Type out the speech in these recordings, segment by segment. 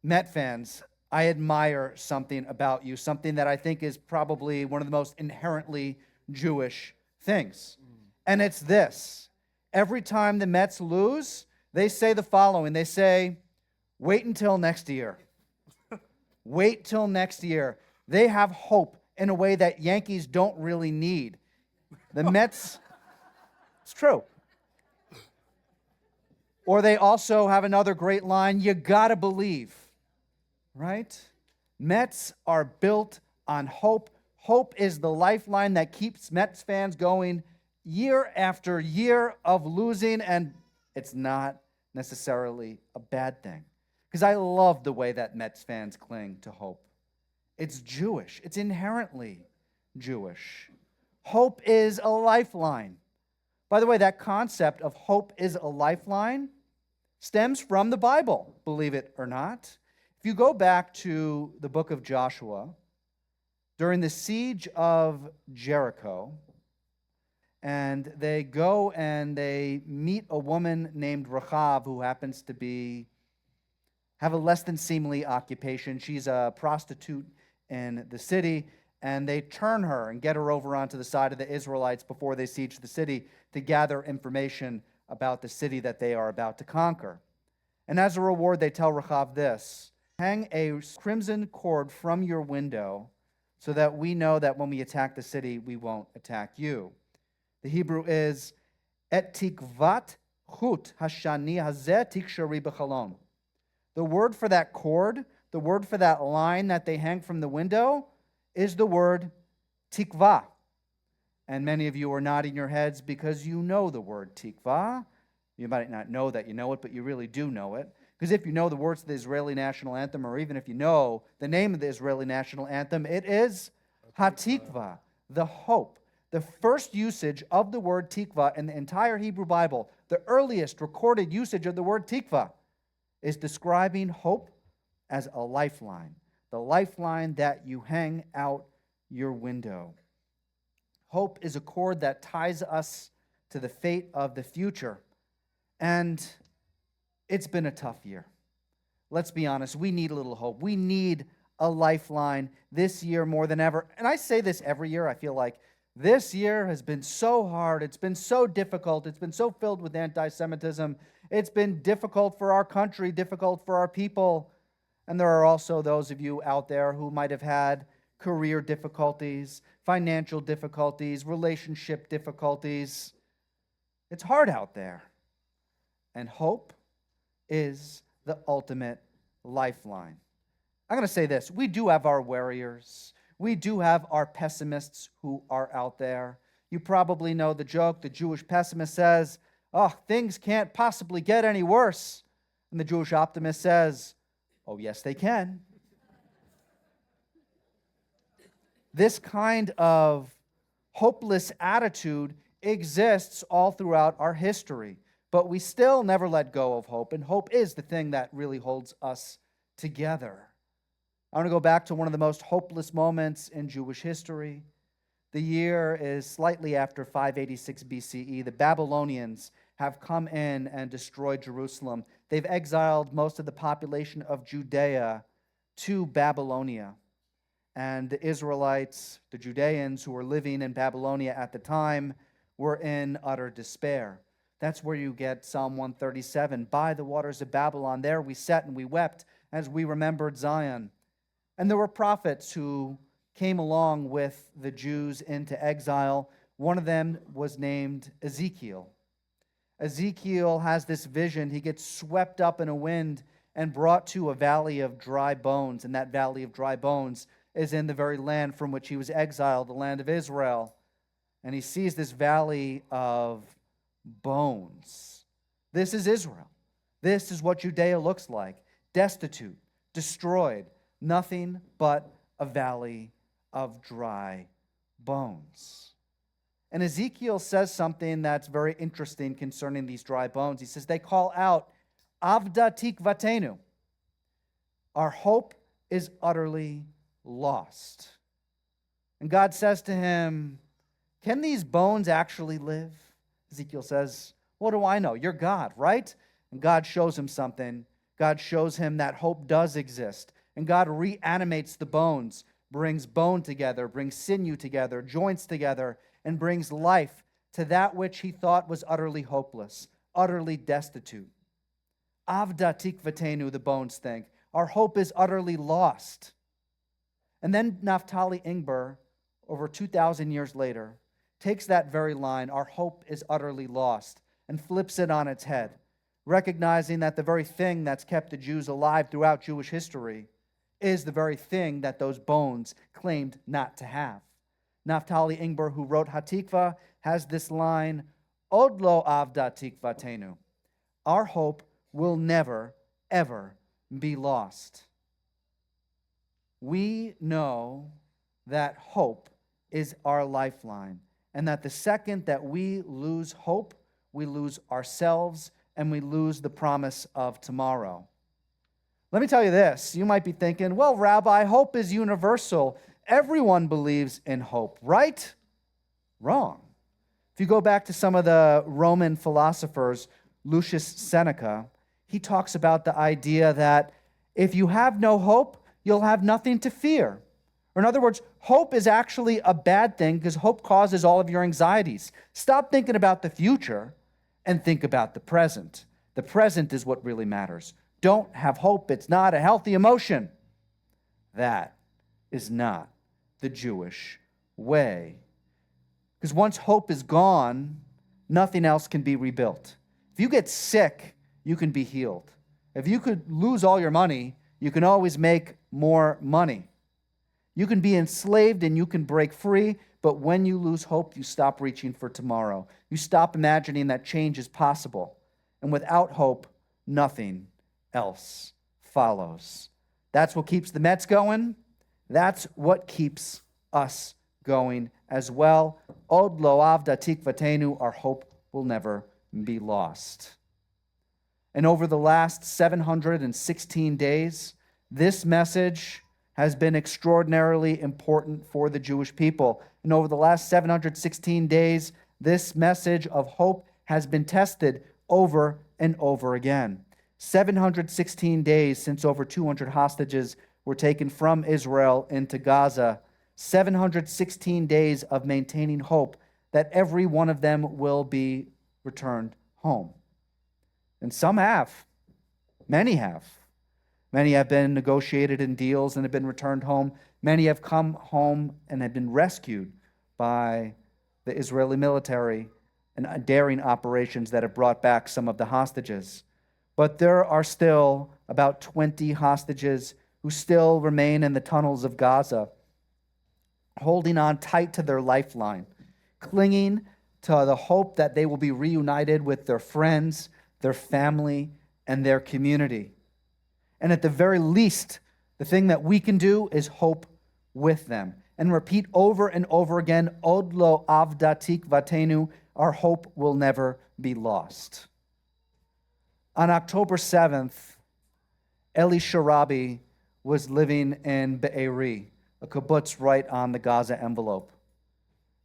Met fans, I admire something about you, something that I think is probably one of the most inherently Jewish things. And it's this. Every time the Mets lose, they say the following. They say, wait until next year. Wait till next year. They have hope in a way that Yankees don't really need. The Mets, it's true. Or they also have another great line, you gotta believe, right? Mets are built on hope. Hope is the lifeline that keeps Mets fans going year after year of losing, and it's not necessarily a bad thing. Because I love the way that Mets fans cling to hope. It's Jewish. It's inherently Jewish. Hope is a lifeline. By the way, that concept of hope is a lifeline stems from the Bible, believe it or not. If you go back to the book of Joshua, during the siege of Jericho, and they go and they meet a woman named Rahab who happens to have a less than seemly occupation. She's a prostitute in the city, and they turn her and get her over onto the side of the Israelites before they siege the city to gather information about the city that they are about to conquer. And as a reward, they tell Rahab this, hang a crimson cord from your window so that we know that when we attack the city, we won't attack you. The Hebrew is, et tikvat chut hashani hazeh tikshari b'chalon. The word for that cord, the word for that line that they hang from the window, is the word tikvah. And many of you are nodding your heads because you know the word tikvah. You might not know that you know it, but you really do know it. Because if you know the words of the Israeli national anthem, or even if you know the name of the Israeli national anthem, it is Hatikvah, the hope. The first usage of the word tikvah in the entire Hebrew Bible, the earliest recorded usage of the word tikvah, is describing hope as a lifeline, the lifeline that you hang out your window. Hope is a cord that ties us to the fate of the future. And it's been a tough year. Let's be honest, we need a little hope. We need a lifeline this year more than ever. And I say this every year. I feel like this year has been so hard. It's been so difficult. It's been so filled with anti-Semitism. It's been difficult for our country, difficult for our people. And there are also those of you out there who might have had career difficulties, financial difficulties, relationship difficulties. It's hard out there. And hope is the ultimate lifeline. I'm going to say this. We do have our warriors. We do have our pessimists who are out there. You probably know the joke. The Jewish pessimist says, oh, things can't possibly get any worse. And the Jewish optimist says, oh, yes, they can. This kind of hopeless attitude exists all throughout our history, but we still never let go of hope, and hope is the thing that really holds us together. I want to go back to one of the most hopeless moments in Jewish history. The year is slightly after 586 BCE. The Babylonians have come in and destroyed Jerusalem. They've exiled most of the population of Judea to Babylonia. And the Israelites, the Judeans who were living in Babylonia at the time, were in utter despair. That's where you get Psalm 137. By the waters of Babylon, there we sat and we wept as we remembered Zion. And there were prophets who came along with the Jews into exile. One of them was named Ezekiel. Ezekiel has this vision. He gets swept up in a wind and brought to a valley of dry bones. And that valley of dry bones is in the very land from which he was exiled, the land of Israel. And he sees this valley of bones. This is Israel. This is what Judea looks like. Destitute, destroyed, nothing but a valley of dry bones. And Ezekiel says something that's very interesting concerning these dry bones. He says they call out, Avdah Tikvateinu. Our hope is utterly lost. And God says to him, can these bones actually live? Ezekiel says, what do I know? You're God, right? And God shows him something. God shows him that hope does exist. And God reanimates the bones, brings bone together, brings sinew together, joints together, and brings life to that which he thought was utterly hopeless, utterly destitute. Avdah Tikvateinu, the bones think. Our hope is utterly lost. And then Naphtali Ingber, over 2,000 years later, takes that very line, our hope is utterly lost, and flips it on its head, recognizing that the very thing that's kept the Jews alive throughout Jewish history is the very thing that those bones claimed not to have. Naphtali Ingber, who wrote Hatikvah, has this line, Od lo Avdah Tikvateinu. Our hope will never, ever be lost. We know that hope is our lifeline, and that the second that we lose hope, we lose ourselves, and we lose the promise of tomorrow. Let me tell you this. You might be thinking, well, Rabbi, hope is universal. Everyone believes in hope, right? Wrong. If you go back to some of the Roman philosophers, Lucius Seneca, he talks about the idea that if you have no hope, you'll have nothing to fear. Or in other words, hope is actually a bad thing because hope causes all of your anxieties. Stop thinking about the future and think about the present. The present is what really matters. Don't have hope. It's not a healthy emotion. That is not the Jewish way. Because once hope is gone, nothing else can be rebuilt. If you get sick, you can be healed. If you could lose all your money, you can always make more money. You can be enslaved and you can break free, but when you lose hope, you stop reaching for tomorrow. You stop imagining that change is possible. And without hope, nothing else follows. That's what keeps the Mets going. That's what keeps us going as well. Od lo Avdah Tikvateinu, our hope will never be lost. And over the last 716 days, this message has been extraordinarily important for the Jewish people. And over the last 716 days, this message of hope has been tested over and over again. 716 days since over 200 hostages were taken from Israel into Gaza. 716 days of maintaining hope that every one of them will be returned home. And some have. Many have. Many have been negotiated in deals and have been returned home. Many have come home and have been rescued by the Israeli military and daring operations that have brought back some of the hostages. But there are still about 20 hostages who still remain in the tunnels of Gaza, holding on tight to their lifeline, clinging to the hope that they will be reunited with their friends, their family, and their community. And at the very least, the thing that we can do is hope with them and repeat over and over again, Od lo Avdah Tikvateinu, our hope will never be lost. On October 7th, Eli Sharabi was living in Be'eri, a kibbutz right on the Gaza envelope.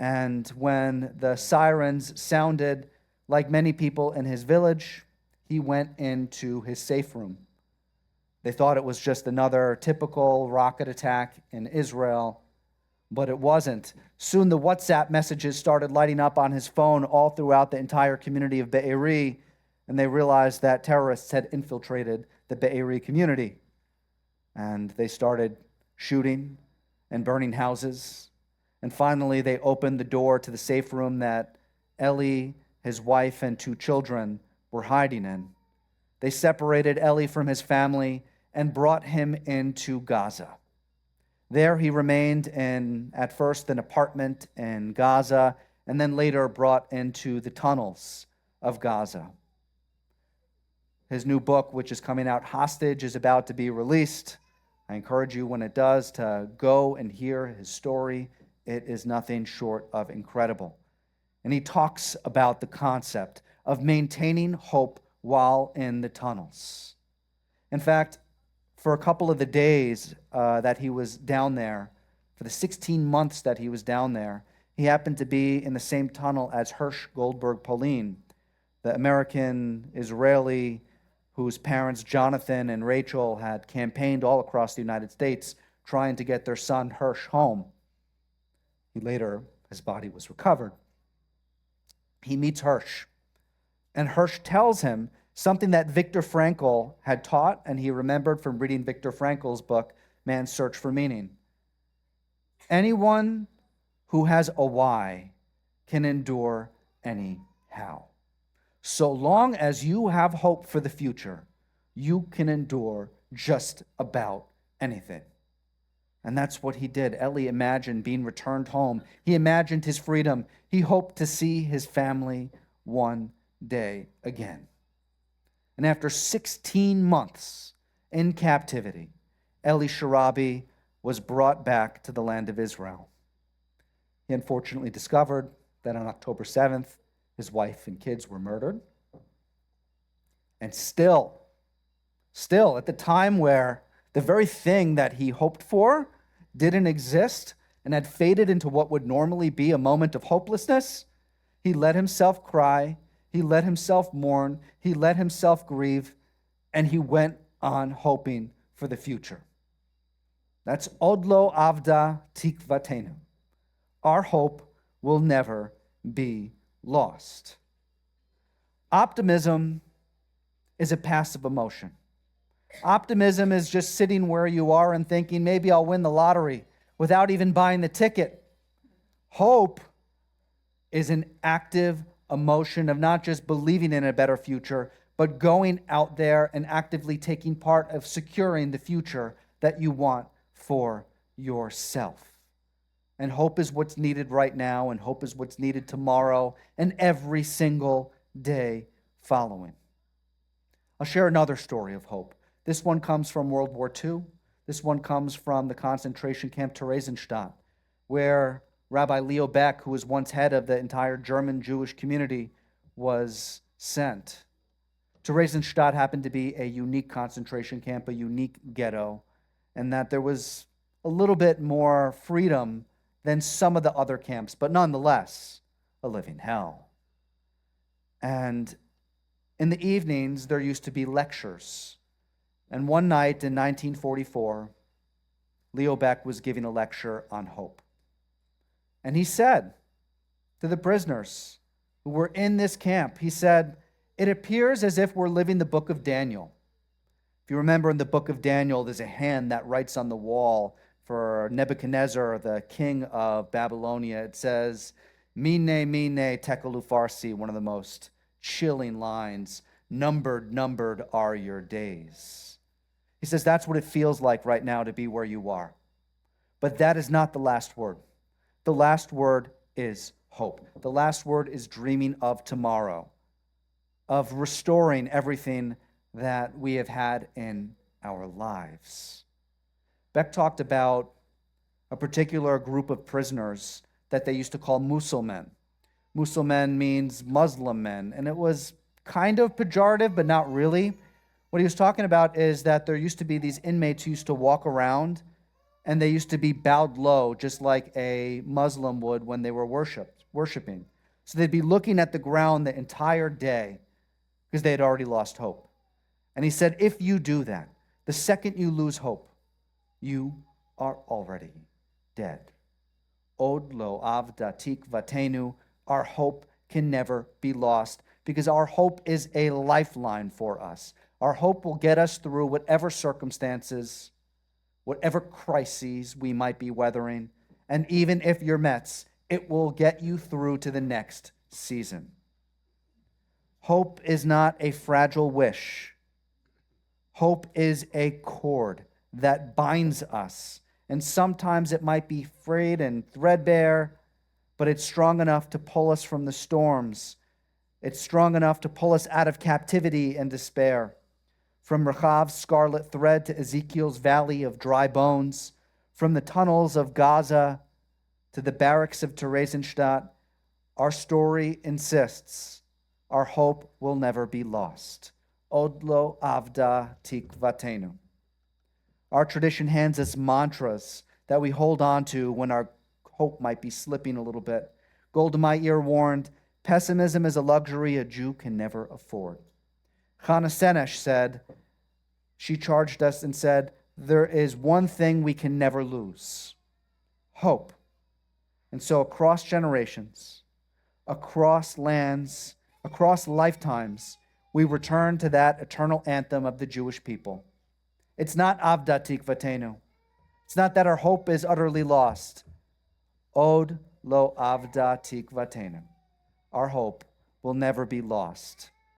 And when the sirens sounded, like many people in his village, he went into his safe room. They thought it was just another typical rocket attack in Israel, but it wasn't. Soon the WhatsApp messages started lighting up on his phone all throughout the entire community of Be'eri, and they realized that terrorists had infiltrated the Be'eri community. And they started shooting and burning houses. And finally, they opened the door to the safe room that Eli, his wife, and 2 children were hiding in. They separated Eli from his family and brought him into Gaza. There he remained in, at first, an apartment in Gaza, and then later brought into the tunnels of Gaza. His new book, which is coming out, Hostage, is about to be released. I encourage you, when it does, to go and hear his story. It is nothing short of incredible. And he talks about the concept of maintaining hope while in the tunnels. In fact, for a couple of the days that he was down there, for the 16 months that he was down there, he happened to be in the same tunnel as Hirsch Goldberg Polin, the American-Israeli whose parents, Jonathan and Rachel, had campaigned all across the United States trying to get their son Hirsch home. His body was recovered. He meets Hirsch, and Hirsch tells him something that Viktor Frankl had taught, and he remembered from reading Viktor Frankl's book, Man's Search for Meaning. Anyone who has a why can endure any how. So long as you have hope for the future, you can endure just about anything. And that's what he did. Eli imagined being returned home. He imagined his freedom. He hoped to see his family one day again. And after 16 months in captivity, Eli Sharabi was brought back to the land of Israel. He unfortunately discovered that on October 7th, his wife and kids were murdered. And still, at the time where the very thing that he hoped for didn't exist and had faded into what would normally be a moment of hopelessness, he let himself cry, he let himself mourn, he let himself grieve, and he went on hoping for the future. That's Odlo Avdah Tikvateinu. Our hope will never be lost. Optimism is a passive emotion. Optimism is just sitting where you are and thinking, maybe I'll win the lottery without even buying the ticket. Hope is an active emotion of not just believing in a better future, but going out there and actively taking part of securing the future that you want for yourself. And hope is what's needed right now, and hope is what's needed tomorrow, and every single day following. I'll share another story of hope. This one comes from World War II. This one comes from the concentration camp Theresienstadt, where Rabbi Leo Beck, who was once head of the entire German Jewish community, was sent. Theresienstadt happened to be a unique concentration camp, a unique ghetto, and that there was a little bit more freedom than some of the other camps, but nonetheless, a living hell. And in the evenings, there used to be lectures. And one night in 1944, Leo Beck was giving a lecture on hope. And he said to the prisoners who were in this camp, he said, "It appears as if we're living the book of Daniel." If you remember in the book of Daniel, there's a hand that writes on the wall for Nebuchadnezzar, the king of Babylonia. It says, "Mine, mine, tekelu farsi," one of the most chilling lines. Numbered are your days. He says that's what it feels like right now to be where you are. But that is not the last word. The last word is hope. The last word is dreaming of tomorrow, of restoring everything that we have had in our lives. Beck talked about a particular group of prisoners that they used to call Musulmen. Musulmen means Muslim men, and it was kind of pejorative, but not really. What he was talking about is that there used to be these inmates who used to walk around, and they used to be bowed low, just like a Muslim would when they were worshiping. So they'd be looking at the ground the entire day because they had already lost hope. And he said, if you do that, the second you lose hope, you are already dead. Od lo Avdah Tikvateinu, our hope can never be lost because our hope is a lifeline for us. Our hope will get us through whatever circumstances, whatever crises we might be weathering, and even if you're Mets, it will get you through to the next season. Hope is not a fragile wish. Hope is a cord that binds us, and sometimes it might be frayed and threadbare, but it's strong enough to pull us from the storms. It's strong enough to pull us out of captivity and despair. From Rahab's scarlet thread to Ezekiel's valley of dry bones, from the tunnels of Gaza to the barracks of Theresienstadt, our story insists our hope will never be lost. Od lo Avdah Tikvateinu. Our tradition hands us mantras that we hold on to when our hope might be slipping a little bit. Golda Meir warned, pessimism is a luxury a Jew can never afford. Chana Senesh said, she charged us and said, there is one thing we can never lose: hope. And so across generations, across lands, across lifetimes, we return to that eternal anthem of the Jewish people. It's not Avdah Tikvateinu. It's not that our hope is utterly lost. Od lo Avdah Tikvateinu. Our hope will never be lost.